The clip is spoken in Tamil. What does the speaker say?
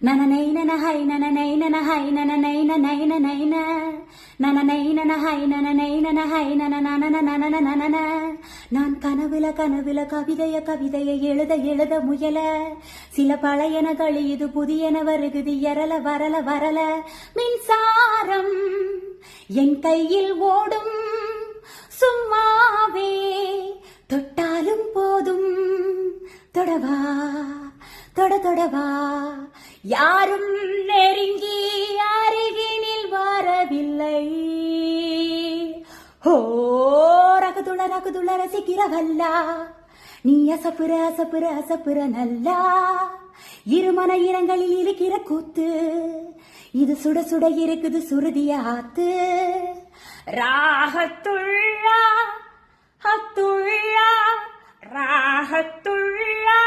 நனனை நனஹை நனனை நனஹை நனனை நனை நனைன நனனை நனஹை நனனை நனஹை நனநனநனநனநனன. நான் கனவுல கவிதைய எழுத முயல. சில பழையன கழியுது புதியன வருகுது எரல வரல. மின்சாரம் என் கையில் ஓடும் சும்மாவே தொட்டாலும் போதும். தொடவா தொடவா யாரும் நெருங்கி அருகினில் வரவில்லை. ஹோ ரகுதுள ரசிக்கிறவல்லா, நீ அசப்புற நல்லா. இருமன இரங்களில் இருக்கிற கூத்து, இது சுட இருக்குது சுருதிய ஆத்து. ராகத்துள்ளா அத்துள்ளா ராகத்துள்ளா